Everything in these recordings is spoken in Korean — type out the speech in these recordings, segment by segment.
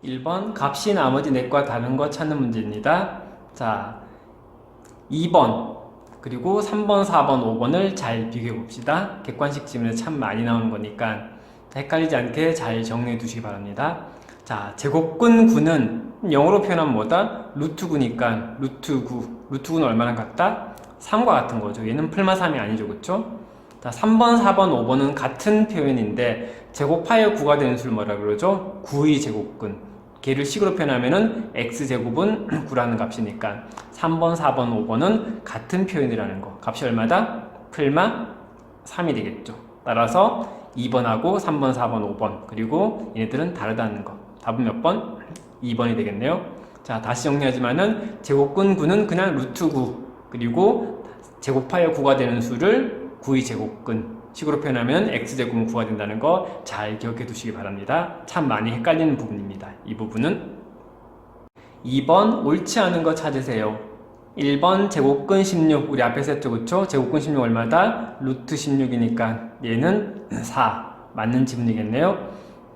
1번 값이 나머지 넷과 다른 거 찾는 문제입니다. 자, 2번 그리고 3번, 4번, 5번을 잘 비교해 봅시다. 객관식 지문에 참 많이 나오는 거니까 헷갈리지 않게 잘 정리해 두시기 바랍니다. 자, 제곱근 9는 영어로 표현하면 뭐다? 루트 9니까 루트 9. 루트 9는 얼마나 같다? 3과 같은 거죠. 얘는 풀마 3이 아니죠. 그쵸? 자, 3번, 4번, 5번은 같은 표현인데 제곱하여 9가 되는 수를 뭐라 그러죠? 9의 제곱근. 걔를 식으로 표현하면은 x제곱은 9라는 값이니까 3번, 4번, 5번은 같은 표현이라는 거. 값이 얼마다? 풀마 3이 되겠죠. 따라서 2번하고 3번, 4번, 5번 그리고 얘네들은 다르다는 거. 답은 몇 번? 2번이 되겠네요. 자, 다시 정리하지만은 제곱근 9는 그냥 루트 9 그리고 제곱하여 9가 되는 수를 9의 제곱근 식으로 표현하면 x제곱은 9가 된다는 거 잘 기억해 두시기 바랍니다. 참 많이 헷갈리는 부분입니다. 이 부분은 2번 옳지 않은 거 찾으세요. 1번 제곱근 16 우리 앞에서 했죠. 그쵸? 제곱근 16 얼마다? 루트 16이니까 얘는 4 맞는 지문이겠네요.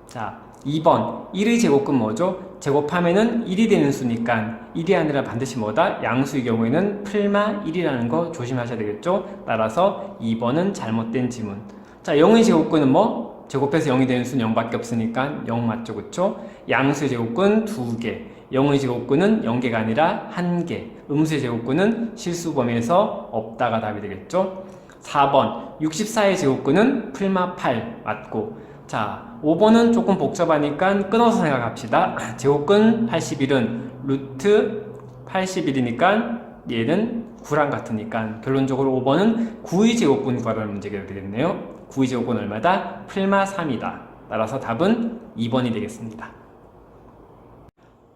자, 2번 1의 제곱근 뭐죠? 제곱하면은 1이 되는 수니까 1이 아니라 반드시 뭐다? 양수의 경우에는 풀마 1이라는 거 조심하셔야 되겠죠? 따라서 2번은 잘못된 지문. 자, 0의 제곱근은 뭐? 제곱해서 0이 되는 수는 0밖에 없으니까 0 맞죠? 그쵸? 양수의 제곱근 2개. 0의 제곱근은 0개가 아니라 1개. 음수의 제곱근은 실수 범위에서 없다가 답이 되겠죠? 4번 64의 제곱근은 풀마 8 맞고. 자, 5번은 조금 복잡하니까 끊어서 생각합시다. 제곱근 81은 루트 81이니까 얘는 9랑 같으니까 결론적으로 5번은 9의 제곱근 구하라는 문제가 되겠네요. 9의 제곱근 얼마다? 풀마 3이다. 따라서 답은 2번이 되겠습니다.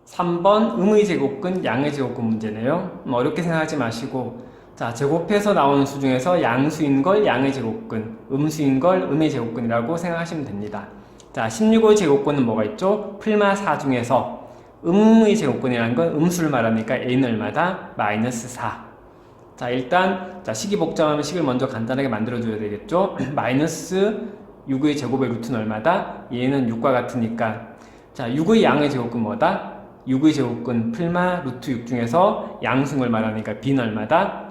3번 음의 제곱근, 양의 제곱근 문제네요. 어렵게 생각하지 마시고 자, 제곱해서 나오는 수 중에서 양수인 걸 양의 제곱근, 음수인 걸 음의 제곱근이라고 생각하시면 됩니다. 자, 16의 제곱근은 뭐가 있죠? 풀마 4 중에서 음의 제곱근이라는 건 음수를 말하니까 a는 얼마다? 마이너스 4. 자, 일단 자, 식이 복잡하면 식을 먼저 간단하게 만들어줘야 되겠죠? 마이너스 6의 제곱의 루트는 얼마다? 얘는 6과 같으니까 자, 6의 양의 제곱근 뭐다? 6의 제곱근 풀마 루트 6 중에서 양수인 걸 말하니까 b는 얼마다?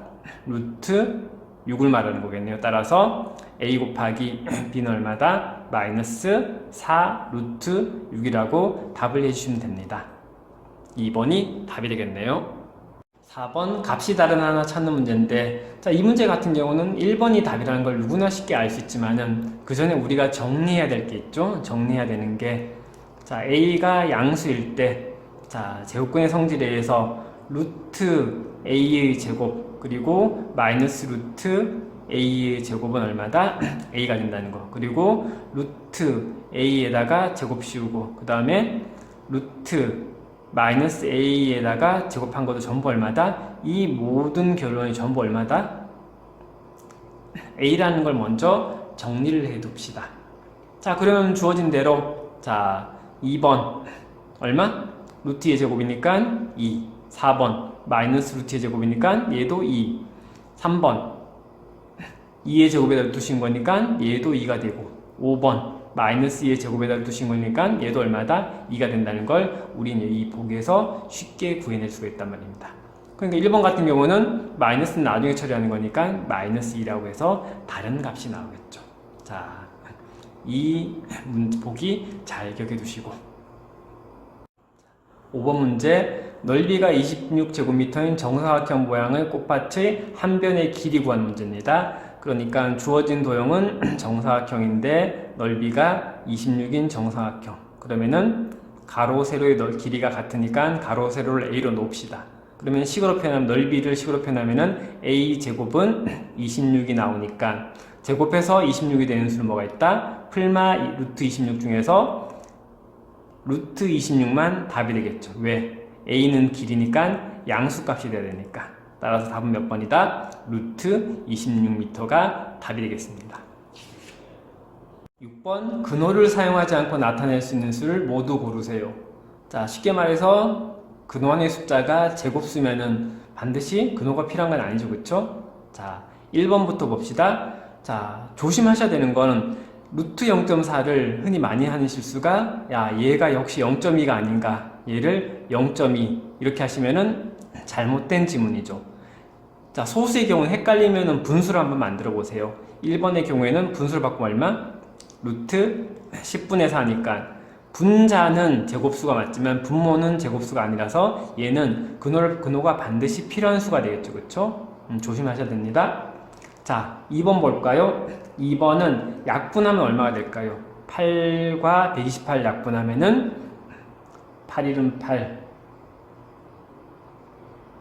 루트 6을 말하는 거겠네요. 따라서 a 곱하기 b는 얼마다? 마이너스 4 루트 6이라고 답을 해주시면 됩니다. 2번이 답이 되겠네요. 4번 값이 다른 하나 찾는 문제인데 자, 이 문제 같은 경우는 1번이 답이라는 걸 누구나 쉽게 알 수 있지만은 그 전에 우리가 정리해야 될 게 있죠. 정리해야 되는 게 자, a가 양수일 때 자, 제곱근의 성질에 의해서 루트 a의 제곱 그리고 마이너스 루트 a의 제곱은 얼마다? a가 된다는 거. 그리고 루트 a에다가 제곱 씌우고 그 다음에 루트 마이너스 a에다가 제곱한 것도 전부 얼마다? 이 모든 결론이 전부 얼마다? a라는 걸 먼저 정리를 해 둡시다. 자, 그러면 주어진 대로 자, 2번 얼마? 루트 2의 제곱이니까 2. 4번 마이너스 루트의 제곱이니까 얘도 2. 3번 2의 제곱에다 두신 거니까 얘도 2가 되고 5번 마이너스 2의 제곱에다 두신 거니까 얘도 얼마다? 2가 된다는 걸 우리는 이 보기에서 쉽게 구해낼 수가 있단 말입니다. 그러니까 1번 같은 경우는 마이너스는 나중에 처리하는 거니까 마이너스 2라고 해서 다른 값이 나오겠죠. 자, 이 보기 잘 기억해 두시고 5번 문제 넓이가 26제곱미터인 정사각형 모양의 꽃밭의 한 변의 길이 구한 문제입니다. 그러니까 주어진 도형은 정사각형인데 넓이가 26인 정사각형. 그러면은 가로 세로의 길이가 같으니까 가로 세로를 a로 놓읍시다. 그러면 식으로 표현하면 넓이를 식으로 표현하면은 a 제곱은 26이 나오니까 제곱해서 26이 되는 수는 뭐가 있다? 풀마 루트 26 중에서 루트 26만 답이 되겠죠. 왜? a는 길이니까 양수값이 돼야 되니까. 따라서 답은 몇 번이다? 루트 26m가 답이 되겠습니다. 6번 근호를 사용하지 않고 나타낼 수 있는 수를 모두 고르세요. 자, 쉽게 말해서 근호 안의 숫자가 제곱수면은 반드시 근호가 필요한 건 아니죠. 그쵸? 자, 1번부터 봅시다. 자, 조심하셔야 되는 거는 루트 0.4를 흔히 많이 하는 실수가 야 얘가 역시 0.2가 아닌가, 얘를 0.2 이렇게 하시면은 잘못된 지문이죠. 자, 소수의 경우는 헷갈리면은 분수를 한번 만들어 보세요. 1번의 경우에는 분수를 바꾸면 얼마? 루트 10분의 4니까 분자는 제곱수가 맞지만 분모는 제곱수가 아니라서 얘는 근호가 반드시 필요한 수가 되겠죠. 그쵸? 조심하셔야 됩니다. 자, 2번 볼까요? 2번은 약분하면 얼마가 될까요? 8과 128 약분하면은 8, 1은 8,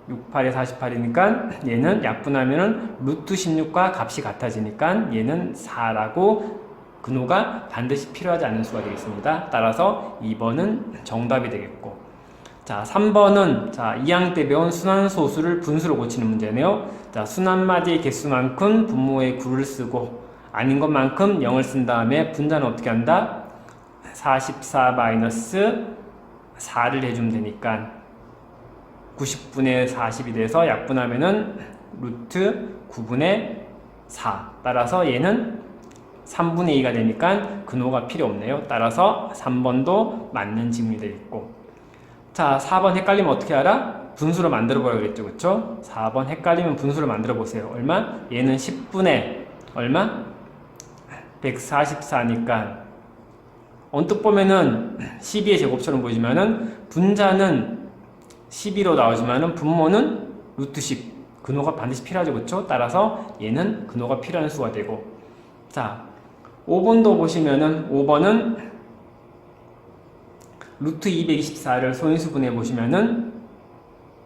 6, 8에 48이니까 얘는 약분하면은 루트 16과 값이 같아지니까 얘는 4라고 근호가 반드시 필요하지 않은 수가 되겠습니다. 따라서 2번은 정답이 되겠고, 자 3번은 자 2학년 때 배운 순환소수를 분수로 고치는 문제네요. 자 순환마디의 개수만큼 분모의 9를 쓰고 아닌 것만큼 0을 쓴 다음에 분자는 어떻게 한다? 44 마이너스 4를 해주면 되니까 90분의 40이 돼서 약분하면은 루트 9분의 4. 따라서 얘는 3분의 2가 되니까 근호가 필요 없네요. 따라서 3번도 맞는 지문이 되겠고, 자 4번 헷갈리면 어떻게 알아? 분수로 만들어 보라고 그랬죠. 그쵸? 4번 헷갈리면 분수로 만들어 보세요. 얼마? 얘는 10분의 얼마? 144니까 언뜻 보면은 12의 제곱처럼 보이지만은 분자는 12로 나오지만은 분모는 루트 10. 근호가 반드시 필요하죠. 그쵸? 따라서 얘는 근호가 필요한 수가 되고, 자 5번도 보시면은 5번은 루트 224를 소인수분해 보시면은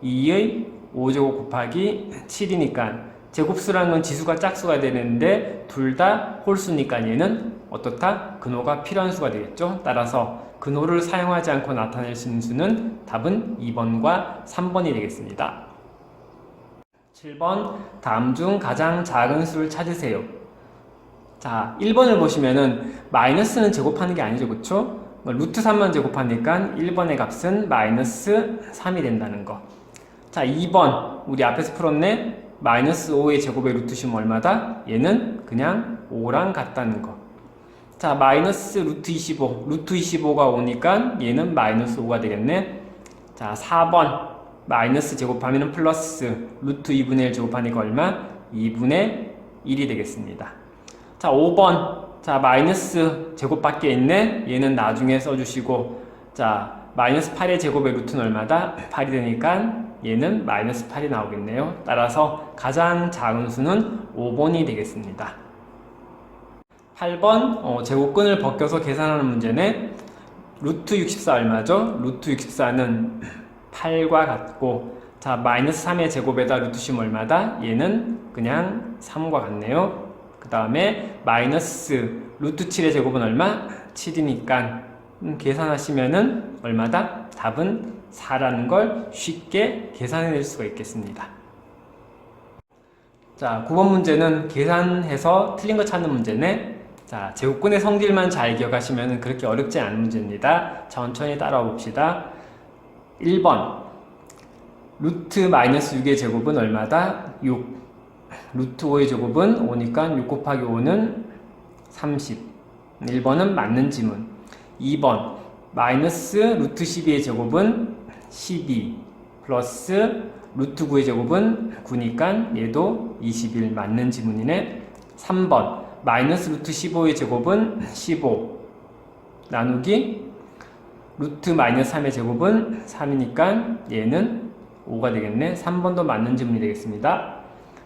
2의 5제곱 곱하기 7이니까 제곱수라는 건 지수가 짝수가 되는데 둘 다 홀수니까 얘는 어떻다? 근호가 필요한 수가 되겠죠. 따라서 근호를 사용하지 않고 나타낼 수 있는 수는 답은 2번과 3번이 되겠습니다. 7번 다음 중 가장 작은 수를 찾으세요. 자 1번을 보시면은 마이너스는 제곱하는 게 아니죠. 그쵸? 루트 3만 제곱하니까 1번의 값은 마이너스 3이 된다는 거. 자 2번 우리 앞에서 풀었네. 마이너스 5의 제곱의 루트 씌우면 얼마다? 얘는 그냥 5랑 같다는 거. 자 마이너스 루트 25, 루트 25가 오니까 얘는 마이너스 5가 되겠네. 자 4번 마이너스 제곱하면 플러스 루트 2분의 1 제곱하니까 얼마? 2분의 1이 되겠습니다. 자 5번 자 마이너스 제곱밖에 있네. 얘는 나중에 써주시고, 자 마이너스 8의 제곱의 루트는 얼마다? 8이 되니까 얘는 마이너스 8이 나오겠네요. 따라서 가장 작은 수는 5번이 되겠습니다. 8번 제곱근을 벗겨서 계산하는 문제네. 루트 64 얼마죠? 루트 64는 8과 같고, 자 마이너스 3의 제곱에다 루트 씌우면 얼마다? 얘는 그냥 3과 같네요. 그 다음에 마이너스 루트 7의 제곱은 얼마? 7이니까 계산하시면은 얼마다? 답은 4라는 걸 쉽게 계산해낼 수가 있겠습니다. 자 9번 문제는 계산해서 틀린 거 찾는 문제네. 자 제곱근의 성질만 잘 기억하시면 그렇게 어렵지 않은 문제입니다. 천천히 따라와 봅시다. 1번 루트 마이너스 6의 제곱은 얼마다? 6. 루트 5의 제곱은 5니까 6 곱하기 5는 30. 1번은 맞는 지문. 2번 마이너스 루트 12의 제곱은 12 플러스 루트 9의 제곱은 9니까 얘도 21 맞는 지문이네. 3번 마이너스 루트 15의 제곱은 15 나누기 루트 마이너스 3의 제곱은 3이니까 얘는 5가 되겠네. 3번도 맞는 지문이 되겠습니다.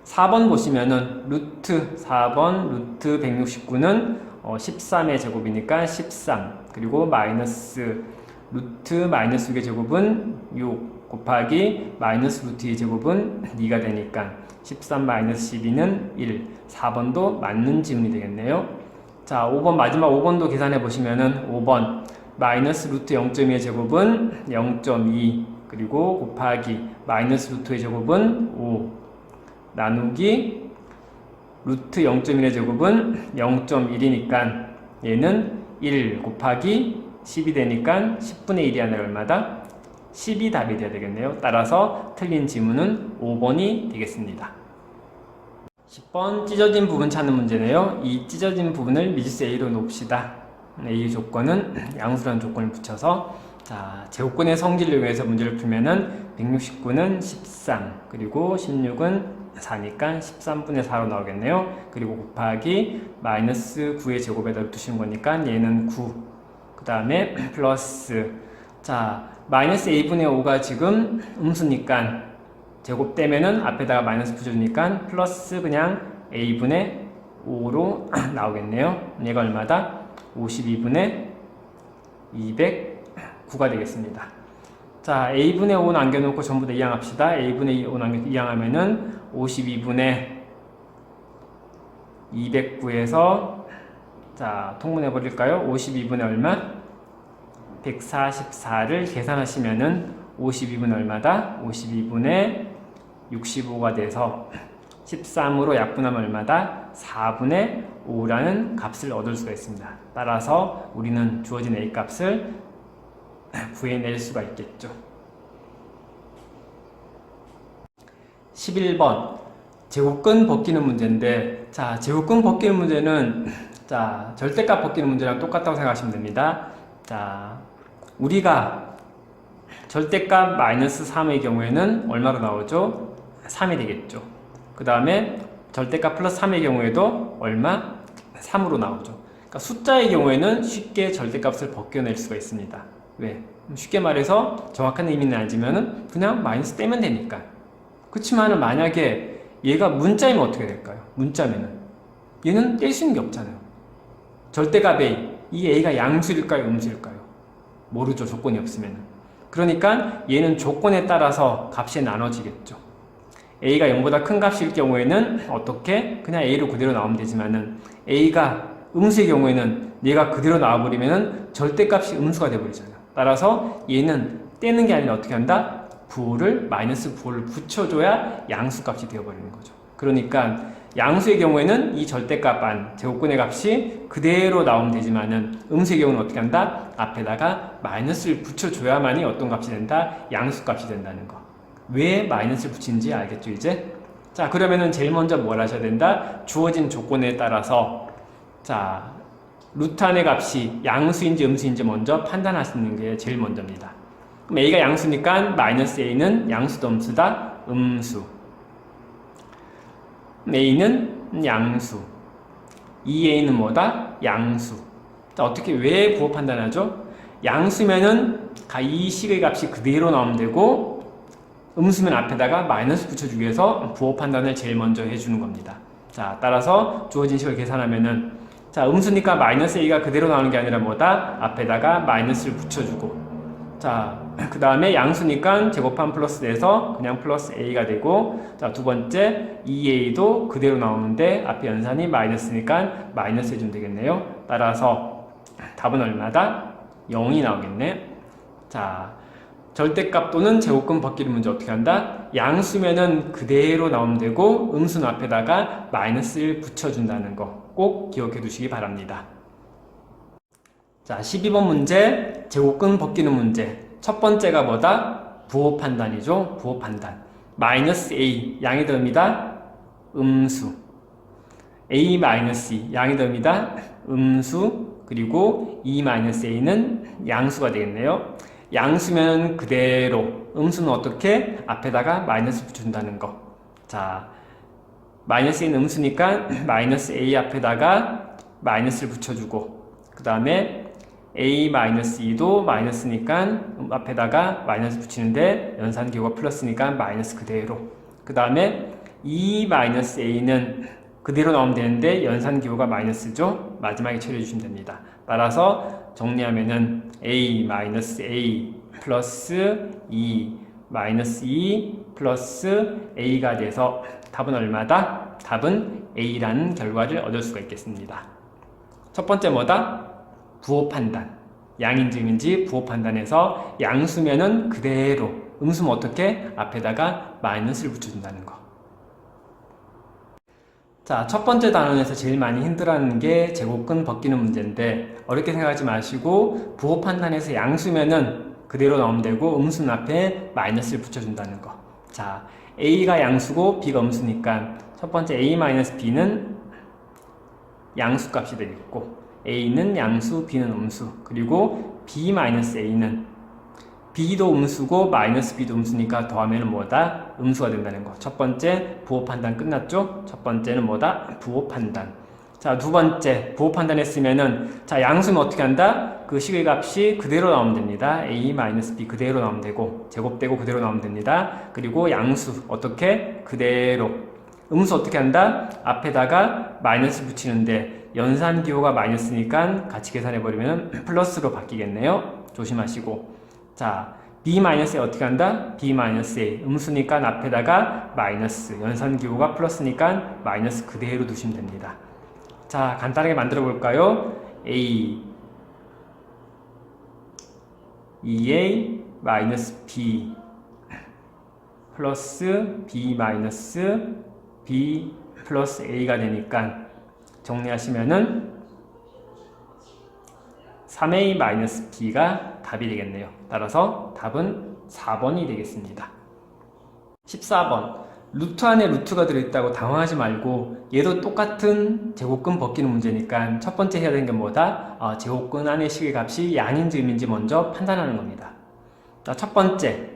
4번 보시면은 루트 4번 루트 169는 13의 제곱이니까 13, 그리고 마이너스 루트 마이너스 6의 제곱은 6 곱하기 마이너스 루트 2의 제곱은 2가 되니까 13 마이너스 12는 1. 4번도 맞는 지문이 되겠네요. 자 5번 마지막 5번도 계산해 보시면은 5번 마이너스 루트 0.2의 제곱은 0.2, 그리고 곱하기 마이너스 루트의 제곱은 5 나누기 루트 0.1의 제곱은 0.1이니까 얘는 1 곱하기 10이 되니까 10분의 1이 아니라 얼마다? 10이 답이 돼야 되겠네요. 따라서 틀린 지문은 5번이 되겠습니다. 10번 찢어진 부분 찾는 문제네요. 이 찢어진 부분을 미지수 A로 놓읍시다. A 조건은 양수라는 조건을 붙여서 자, 제곱근의 성질을 위해서 문제를 풀면은 169는 13 그리고 16은 4니까 13분의 4로 나오겠네요. 그리고 곱하기 마이너스 9의 제곱에다 두시는 거니까 얘는 9 그 다음에 플러스 자 마이너스 A분의 5가 지금 음수니까 제곱되면은 앞에다가 마이너스 붙여주니까 플러스 그냥 A분의 5로 나오겠네요. 얘가 얼마다? 52분의 209가 되겠습니다. 자, A분의 5 남겨놓고 전부 다 이항합시다. A분의 5 이항하면은 52분의 209에서 자, 통분해버릴까요? 52분의 얼마? 144를 계산하시면은 52분의 얼마다? 52분의 65가 돼서 13으로 약분하면 얼마다? 4분의 5라는 값을 얻을 수가 있습니다. 따라서 우리는 주어진 A 값을 구해낼 수가 있겠죠. 11번 제곱근 벗기는 문제인데 자 제곱근 벗기는 문제는 자 절대값 벗기는 문제랑 똑같다고 생각하시면 됩니다. 자 우리가 절대값 마이너스 3의 경우에는 얼마로 나오죠? 3이 되겠죠. 그 다음에 절대값 플러스 3의 경우에도 얼마? 3으로 나오죠. 그러니까 숫자의 경우에는 쉽게 절대값을 벗겨낼 수가 있습니다. 왜? 쉽게 말해서 정확한 의미는 아니지만은 그냥 마이너스 떼면 되니까. 그렇지만은 만약에 얘가 문자이면 어떻게 될까요? 문자면은 얘는 뗄 수 있는 게 없잖아요. 절대값 A, 이 A가 양수일까요? 음수일까요? 모르죠. 조건이 없으면은. 그러니까 얘는 조건에 따라서 값이 나눠지겠죠. A가 0보다 큰 값일 경우에는 어떻게? 그냥 A로 그대로 나오면 되지만은 A가 음수의 경우에는 얘가 그대로 나와버리면은 절대값이 음수가 돼버리잖아요. 따라서 얘는 떼는 게 아니라 어떻게 한다? 마이너스 9를 붙여줘야 양수값이 되어버리는 거죠. 그러니까 양수의 경우에는 이 절대값 안, 제곱근의 값이 그대로 나오면 되지만은 음수의 경우는 어떻게 한다? 앞에다가 마이너스를 붙여줘야만이 어떤 값이 된다? 양수값이 된다는 거. 왜 마이너스를 붙이는지 알겠죠, 이제? 자, 그러면은 제일 먼저 뭘 하셔야 된다? 주어진 조건에 따라서 자, 루트 안의 값이 양수인지 음수인지 먼저 판단하시는 게 제일 먼저입니다. 그럼 A가 양수니까 마이너스 A는 양수다 음수다? 음수. A는 양수. 2A는 뭐다? 양수. 자, 어떻게 왜 부호 판단하죠? 양수면은 이 식의 값이 그대로 나오면 되고 음수면 앞에다가 마이너스 붙여주기 위해서 부호 판단을 제일 먼저 해주는 겁니다. 자, 따라서 주어진 식을 계산하면은 자, 음수니까 마이너스 A가 그대로 나오는 게 아니라 뭐다? 앞에다가 마이너스를 붙여주고 자, 그 다음에 양수니까 제곱한 플러스 돼서 그냥 플러스 A가 되고 자, 두 번째 2A도 그대로 나오는데 앞에 연산이 마이너스니까 마이너스 해주면 되겠네요. 따라서 답은 얼마다? 0이 나오겠네. 자, 절대값 또는 제곱근 벗기는 문제 어떻게 한다? 양수면은 그대로 나오면 되고 음수는 앞에다가 마이너스를 붙여준다는 거 꼭 기억해 두시기 바랍니다. 자, 12번 문제 제곱근 벗기는 문제. 첫 번째가 뭐다? 부호 판단이죠. 부호 판단. 마이너스 A 양이 됩니다. 음수. A 마이너스 2 양이 됩니다. 음수. 그리고 2 마이너스 A는 양수가 되겠네요. 양수면 그대로 음수는 어떻게? 앞에다가 마이너스 붙여준다는 거. 자, 마이너스 A는 음수니까 마이너스 A 앞에다가 마이너스를 붙여주고 그 다음에 A-2도 마이너스니까 앞에다가 마이너스 붙이는데 연산기호가 플러스니까 마이너스 그대로 그 다음에 2-A는 그대로 나오면 되는데 연산기호가 마이너스죠. 마지막에 처리해 주시면 됩니다. 따라서 정리하면은 A-A 플러스 2 마이너스 2 플러스 A가 돼서 답은 얼마다? 답은 A라는 결과를 얻을 수가 있겠습니다. 첫 번째 뭐다? 부호 판단. 양인지 음인지 부호 판단해서 양수면은 그대로 음수면 어떻게? 앞에다가 마이너스를 붙여준다는 거. 자, 첫 번째 단원에서 제일 많이 힘들어하는 게 제곱근 벗기는 문제인데 어렵게 생각하지 마시고 부호 판단해서 양수면은 그대로 나오면 되고 음수는 앞에 마이너스를 붙여준다는 거. 자, A가 양수고 B가 음수니까 첫 번째 a-b는 양수값이 되겠고 a는 양수, b는 음수, 그리고 b-a는 b도 음수고 마이너스 b도 음수니까 더하면 뭐다? 음수가 된다는 거. 첫 번째 부호 판단 끝났죠? 첫 번째는 뭐다? 부호 판단. 자, 두 번째 부호 판단했으면은 자, 양수는 어떻게 한다? 그 식의 값이 그대로 나오면 됩니다. a-b 그대로 나오면 되고 제곱되고 그대로 나오면 됩니다. 그리고 양수 어떻게? 그대로. 음수 어떻게 한다? 앞에다가 마이너스 붙이는데 연산기호가 마이너스니까 같이 계산해버리면 플러스로 바뀌겠네요. 조심하시고. 자, b-a 어떻게 한다? b-a 음수니까 앞에다가 마이너스, 연산기호가 플러스니까 마이너스 그대로 두시면 됩니다. 자, 간단하게 만들어 볼까요? a 2a 마이너스 b 플러스 b 마이너스 b 플러스 a가 되니까 정리하시면은 3a 마이너스 b가 답이 되겠네요. 따라서 답은 4번이 되겠습니다. 14번. 루트 안에 루트가 들어있다고 당황하지 말고 얘도 똑같은 제곱근 벗기는 문제니까 첫 번째 해야 되는 게 뭐다? 제곱근 안의 식의 값이 양인지 음인지 먼저 판단하는 겁니다. 자, 첫 번째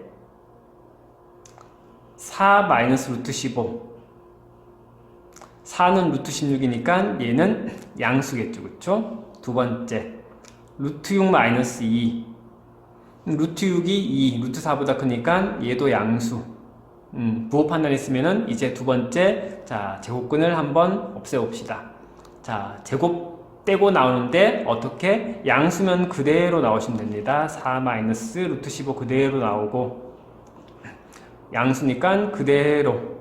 4 마이너스 루트 15 4는 루트 16이니까 얘는 양수겠죠. 그쵸? 두 번째 루트 6 마이너스 2 루트 6이 2 루트 4보다 크니까 얘도 양수. 부호 판단했으면은 이제 두 번째 자 제곱근을 한번 없애봅시다. 자 제곱 떼고 나오는데 어떻게? 양수면 그대로 나오시면 됩니다. 4 마이너스 루트 15 그대로 나오고 양수니까 그대로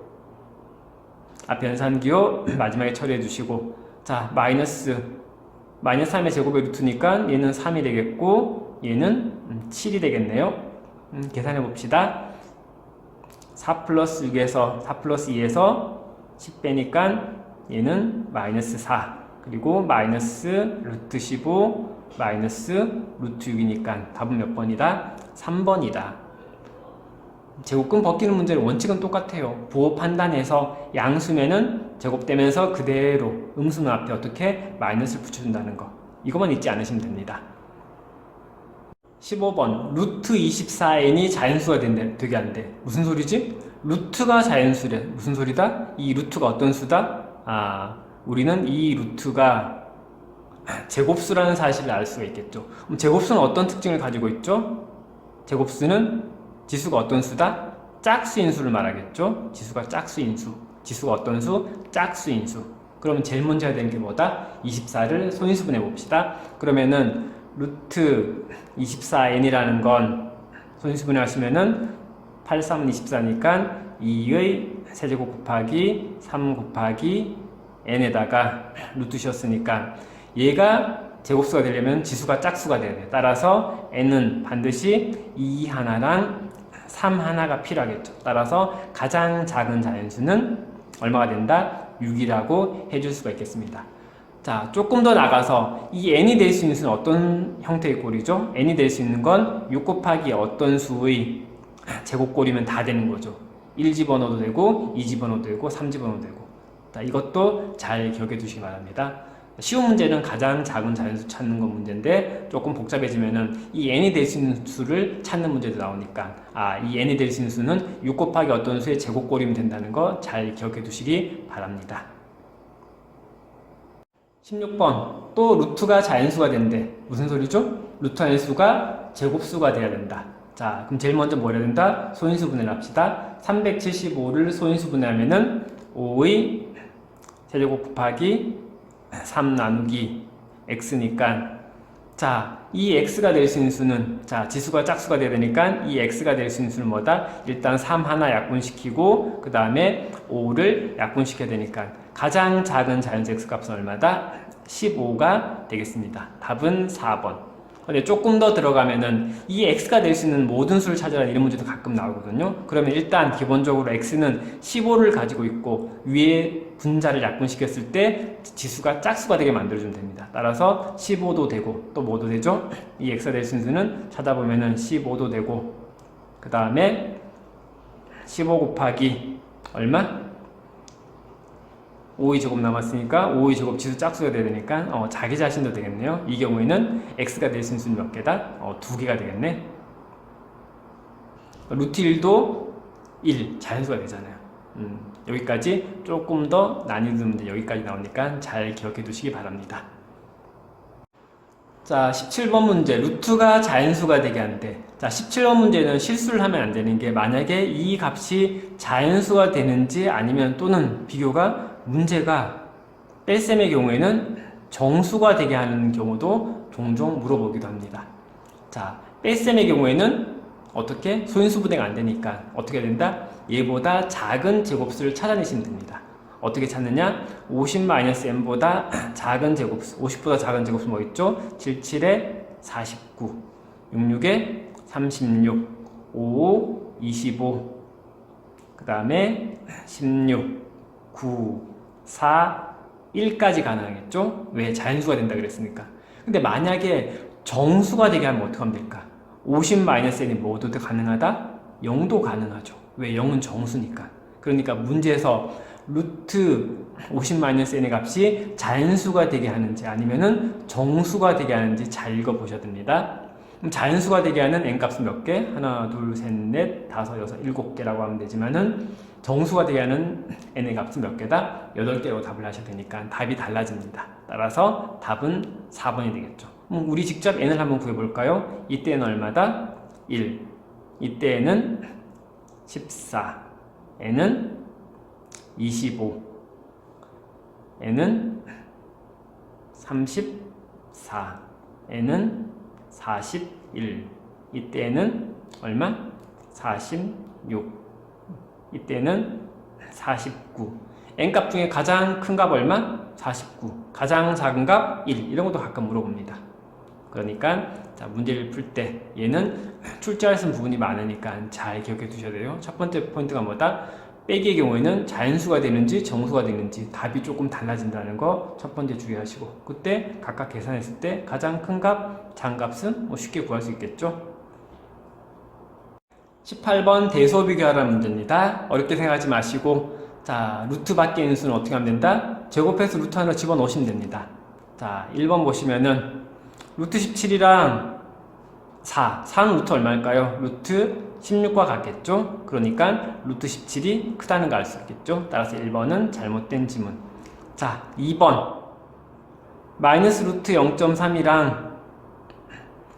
앞에 연산기호 마지막에 처리해 주시고 자 마이너스 3의 제곱의 루트니까 얘는 3이 되겠고 얘는 7이 되겠네요. 계산해 봅시다. 4 플러스 6에서 4 플러스 2에서 10 빼니까 얘는 마이너스 4 그리고 마이너스 루트 15 마이너스 루트 6이니까 답은 몇 번이다? 3번이다. 제곱근 벗기는 문제는 원칙은 똑같아요. 부호 판단해서 양수면은 제곱되면서 그대로 음수는 앞에 어떻게 마이너스를 붙여준다는 거. 이것만 잊지 않으시면 됩니다. 15번 루트 24n이 자연수가 되게 안 돼. 무슨 소리지? 루트가 자연수래. 무슨 소리다? 이 루트가 어떤 수다? 우리는 이 루트가 제곱수라는 사실을 알 수가 있겠죠. 그럼 제곱수는 어떤 특징을 가지고 있죠? 제곱수는 지수가 어떤 수다? 짝수인 수를 말하겠죠. 지수가 짝수인 수. 지수가 어떤 수? 짝수인 수. 그러면 제일 먼저 해야 되는 게 뭐다? 24를 소인수분해 봅시다. 그러면은 루트 24n이라는 건 소인수분해 하시면은 8, 3은 24니까 2의 세제곱 곱하기 3 곱하기 n에다가 루트 씌웠으니까 얘가 제곱수가 되려면 지수가 짝수가 돼야 돼. 따라서 n은 반드시 2 하나랑 3 하나가 필요하겠죠. 따라서 가장 작은 자연수는 얼마가 된다? 6이라고 해줄 수가 있겠습니다. 자, 조금 더 나가서 이 n이 될 수 있는 수는 어떤 형태의 꼴이죠? n이 될 수 있는 건 6 곱하기 어떤 수의 제곱꼴이면 다 되는 거죠. 1 집어넣어도 되고 2 집어넣어도 되고 3 집어넣어도 되고. 자, 이것도 잘 기억해 두시기 바랍니다. 쉬운 문제는 가장 작은 자연수 찾는 거 문제인데 조금 복잡해지면은 이 n이 될 수 있는 수를 찾는 문제도 나오니까 이 n이 될 수 있는 수는 6 곱하기 어떤 수의 제곱꼴이면 된다는 거 잘 기억해 두시기 바랍니다. 16번 또 루트가 자연수가 된대. 무슨 소리죠? 루트 자연수가 제곱수가 돼야 된다. 자, 그럼 제일 먼저 뭐 해야 된다? 소인수분해를 합시다. 375를 소인수분해하면은 5의 세제곱 곱하기 3 나누기 x니까 자, 이 x가 될 수 있는 수는 자, 지수가 짝수가 돼야 되니까 이 x가 될 수 있는 수는 뭐다? 일단 3 하나 약분시키고 그 다음에 5를 약분시켜야 되니까 가장 작은 자연수 x값은 얼마다? 15가 되겠습니다. 답은 4번. 근데 조금 더 들어가면은 이 x가 될 수 있는 모든 수를 찾으라 이런 문제도 가끔 나오거든요. 그러면 일단 기본적으로 x는 15를 가지고 있고 위에 분자를 약분시켰을 때 지수가 짝수가 되게 만들어주면 됩니다. 따라서 15도 되고 또 뭐도 되죠? 이 x가 될 수 있는 수는 찾아보면은 15도 되고 그 다음에 15 곱하기 얼마? 5의 제곱 남았으니까 5의 제곱 지수 짝수가 돼야 되니까 자기 자신도 되겠네요. 이 경우에는 x가 될 수 있는 수는 몇 개다? 2개가 되겠네. 루트 1도 1 자연수가 되잖아요. 여기까지 조금 더 난이도 문제 여기까지 나오니까 잘 기억해 두시기 바랍니다. 자, 17번 문제. 루트가 자연수가 되게 하는데, 자, 17번 문제는 실수를 하면 안 되는 게, 만약에 이 값이 자연수가 되는지 아니면 또는 비교가 문제가 뺄셈의 경우에는 정수가 되게 하는 경우도 종종 물어보기도 합니다. 자, 뺄셈의 경우에는 어떻게? 소인수분해가 안 되니까 어떻게 된다? 얘보다 작은 제곱수를 찾아내시면 됩니다. 어떻게 찾느냐? 50-n보다 작은 제곱수, 50보다 작은 제곱수 뭐 있죠? 77에 49, 66에 36, 55, 25, 그 다음에 16, 9, 4, 1까지 가능하겠죠? 왜? 자연수가 된다 그랬으니까. 근데 만약에 정수가 되게 하면 어떻게 하면 될까? 50-n이 모두 다 가능하다? 0도 가능하죠. 왜? 0은 정수니까. 그러니까 문제에서 루트 50-n의 값이 자연수가 되게 하는지 아니면은 정수가 되게 하는지 잘 읽어보셔야 됩니다. 그럼 자연수가 되게 하는 n값은 몇 개? 하나, 둘, 셋, 넷, 다섯, 여섯, 일곱 개라고 하면 되지만은 정수가 되게 하는 n의 값은 몇 개다? 8개로 답을 하셔야 되니까 답이 달라집니다. 따라서 답은 4번이 되겠죠. 우리 직접 n을 한번 구해볼까요? 이때는 얼마다? 1. 이때는 14. n은 25, n은 34, n은 41, 이때는 얼마? 46, 이때는 49. n값 중에 가장 큰 값 얼마? 49. 가장 작은 값 1. 이런 것도 가끔 물어봅니다. 그러니까 자, 문제를 풀 때 얘는 출제할 수 있는 부분이 많으니까 잘 기억해 두셔야 돼요. 첫 번째 포인트가 뭐다? 빼기의 경우에는 자연수가 되는지 정수가 되는지 답이 조금 달라진다는 거 첫 번째 주의하시고, 그때 각각 계산했을 때 가장 큰 값, 작은 값은 뭐 쉽게 구할 수 있겠죠. 18번 대소 비교하라는 문제입니다. 어렵게 생각하지 마시고, 자, 루트 밖에 있는 수는 어떻게 하면 된다? 제곱해서 루트 하나 집어넣으시면 됩니다. 자, 1번 보시면은 루트 17이랑 4는 루트 얼마일까요? 루트 16과 같겠죠? 그러니까 루트 17이 크다는 걸 알 수 있겠죠? 따라서 1번은 잘못된 지문. 자, 2번 마이너스 루트 0.3이랑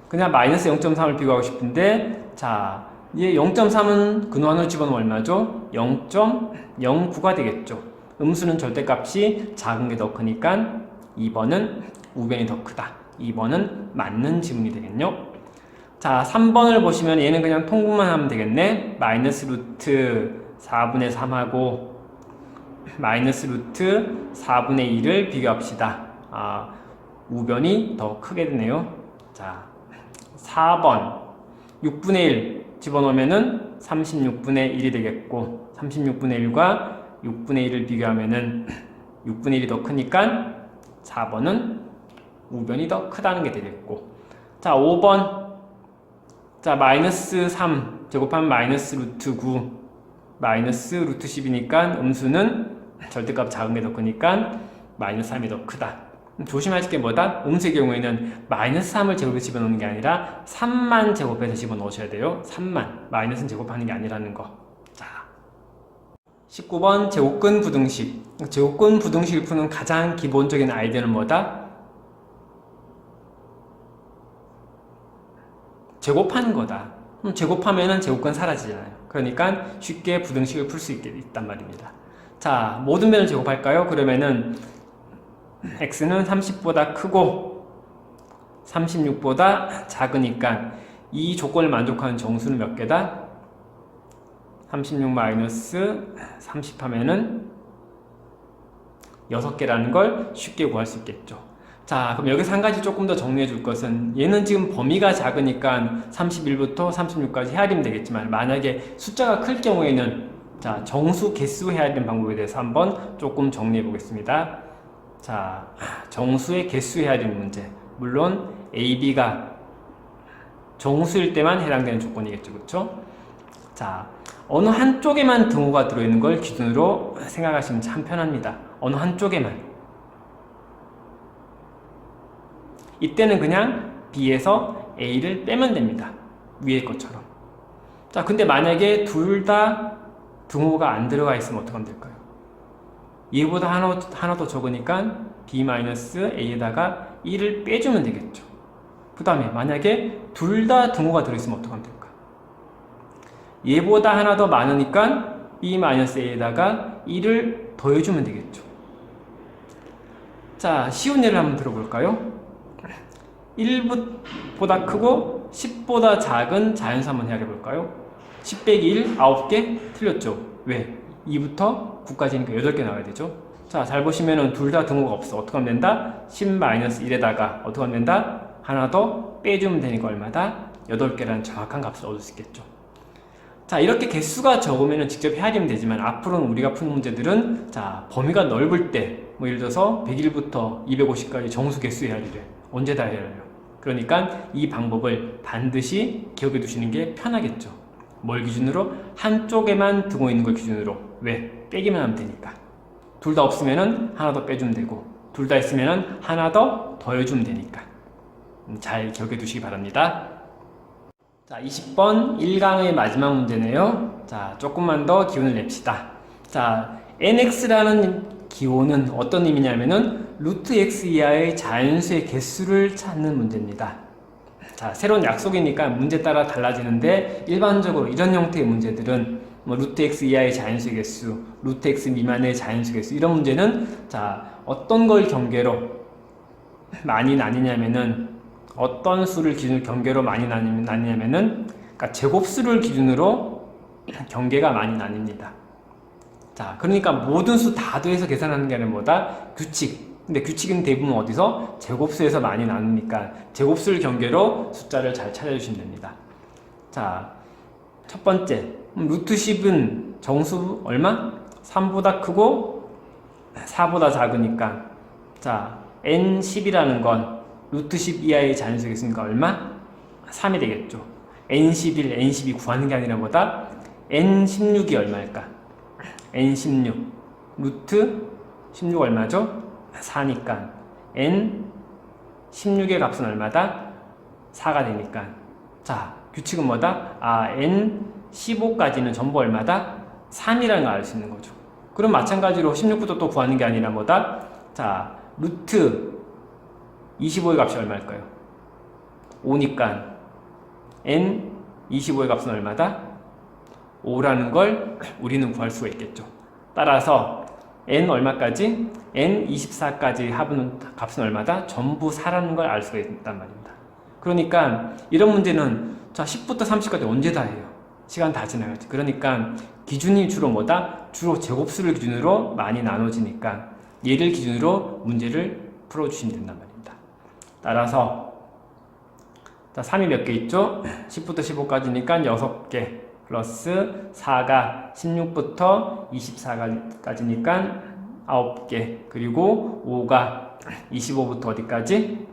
그냥 마이너스 0.3을 비교하고 싶은데, 자, 얘 0.3은 근원을 집어넣으면 얼마죠? 0.09가 되겠죠? 음수는 절대값이 작은 게 더 크니까 2번은 우변이 더 크다. 2번은 맞는 지문이 되겠죠? 자, 3번을 보시면 얘는 그냥 통분만 하면 되겠네. 마이너스 루트 4분의 3하고 마이너스 루트 4분의 2를 비교합시다. 우변이 더 크게 되네요. 자, 4번 6분의 1 집어넣으면은 36분의 1이 되겠고, 36분의 1과 6분의 1을 비교하면은 6분의 1이 더 크니까 4번은 우변이 더 크다는 게 되겠고, 자, 5번 자, 마이너스 3 제곱하면 마이너스 루트 9 마이너스 루트 10이니까 음수는 절대값 작은 게 더 크니까 마이너스 3이 더 크다. 조심하실 게 뭐다? 음수의 경우에는 마이너스 3을 제곱해서 집어넣는 게 아니라 3만 제곱해서 집어넣으셔야 돼요. 3만. 마이너스는 제곱하는 게 아니라는 거. 자, 19번 제곱근 부등식. 제곱근 부등식을 푸는 가장 기본적인 아이디어는 뭐다? 제곱하는 거다. 제곱하면은 제곱근 사라지잖아요. 그러니까 쉽게 부등식을 풀 수 있단 말입니다. 자, 모든 면을 제곱할까요? 그러면은 x는 30보다 크고 36보다 작으니까 이 조건을 만족하는 정수는 몇 개다? 36 마이너스 30 하면은 6개라는 걸 쉽게 구할 수 있겠죠. 자, 그럼 여기서 한 가지 조금 더 정리해 줄 것은, 얘는 지금 범위가 작으니까 31부터 36까지 헤아리면 되겠지만, 만약에 숫자가 클 경우에는 자, 정수, 개수 헤아리는 방법에 대해서 한번 조금 정리해 보겠습니다. 자, 정수의 개수 헤아리는 문제. 물론 A, B가 정수일 때만 해당되는 조건이겠죠. 그렇죠? 자, 어느 한쪽에만 등호가 들어있는 걸 기준으로 생각하시면 참 편합니다. 어느 한쪽에만. 이때는 그냥 B에서 A를 빼면 됩니다. 위에 것처럼. 자, 근데 만약에 둘 다 등호가 안 들어가 있으면 어떻게 하면 될까요? 얘보다 하나 더 적으니까 B-A에다가 1을 빼주면 되겠죠. 그 다음에 만약에 둘 다 등호가 들어있으면 어떻게 하면 될까? 얘보다 하나 더 많으니까 B-A에다가 1을 더해주면 되겠죠. 자, 쉬운 예를 한번 들어볼까요? 1보다 크고 10보다 작은 자연수 한번 해볼까요? 10 빼기 1, 9개? 틀렸죠. 왜? 2부터 9까지니까 8개 나와야 되죠. 자, 잘 보시면은 둘 다 등호가 없어. 어떻게 하면 된다? 10-1에다가 어떻게 하면 된다? 하나 더 빼주면 되니까 얼마다? 8개라는 정확한 값을 얻을 수 있겠죠. 자, 이렇게 개수가 적으면 직접 헤아리면 되지만 앞으로는 우리가 푸는 문제들은 자, 범위가 넓을 때 뭐 예를 들어서 101부터 250까지 정수 개수 헤아리래. 언제 다 헤아려요? 그러니까 이 방법을 반드시 기억해 두시는 게 편하겠죠. 뭘 기준으로? 한쪽에만 등호 있는 걸 기준으로. 왜? 빼기만 하면 되니까. 둘 다 없으면은 하나 더 빼주면 되고, 둘 다 있으면은 하나 더 더해주면 되니까. 잘 기억해 두시기 바랍니다. 자, 20번 1강의 마지막 문제네요. 자, 조금만 더 기운을 냅시다. 자, nx라는 기호는 어떤 의미냐면은 루트 x 이하의 자연수의 개수를 찾는 문제입니다. 자, 새로운 약속이니까 문제 따라 달라지는데 일반적으로 이런 형태의 문제들은 뭐 루트 x 이하의 자연수의 개수, 루트 x 미만의 자연수의 개수 이런 문제는 자, 어떤 걸 경계로 많이 나뉘냐면은 어떤 수를 기준으로 경계로 많이 나뉘냐면은 그러니까 제곱수를 기준으로 경계가 많이 나뉩니다. 자, 그러니까 모든 수 다 더해서 계산하는 게 아니라 뭐다? 규칙. 근데 규칙은 대부분 어디서? 제곱수에서 많이 나누니까 제곱수를 경계로 숫자를 잘 찾아주시면 됩니다. 자, 첫 번째 루트 10은 정수 얼마? 3보다 크고 4보다 작으니까 자, n10이라는 건 루트 10 이하의 자연수가 있으니까 얼마? 3이 되겠죠. n11, n12 구하는 게 아니라 뭐다? n16이 얼마일까? n16 루트 16 얼마죠? 4니까 n16의 값은 얼마다? 4가 되니까 자, 규칙은 뭐다? n15까지는 전부 얼마다? 3이라는 걸 알 수 있는 거죠. 그럼 마찬가지로 16부터 또 구하는 게 아니라 뭐다? 자, 루트 25의 값이 얼마일까요? 5니까 n25의 값은 얼마다? 5라는 걸 우리는 구할 수가 있겠죠. 따라서 n 얼마까지? n24까지 합은 값은 얼마다? 전부 4라는 걸 알 수가 있단 말입니다. 그러니까 이런 문제는 자 10부터 30까지 언제 다 해요? 시간 다 지나가지. 그러니까 기준이 주로 뭐다? 주로 제곱수를 기준으로 많이 나눠지니까 얘를 기준으로 문제를 풀어주시면 된단 말입니다. 따라서 자 3이 몇 개 있죠? 10부터 15까지니까 6개 플러스 4가 16부터 24까지니까 9개 그리고 5가 25부터 어디까지?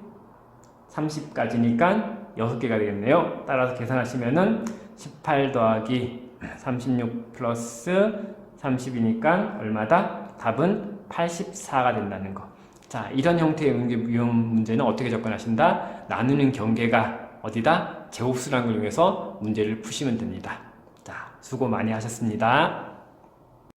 30까지니까 6개가 되겠네요. 따라서 계산하시면은 18 더하기 36 플러스 30이니까 얼마다? 답은 84가 된다는 거. 자, 이런 형태의 유형 문제는 어떻게 접근하신다? 나누는 경계가 어디다? 제곱수라는 걸 이용해서 문제를 푸시면 됩니다. 자, 수고 많이 하셨습니다.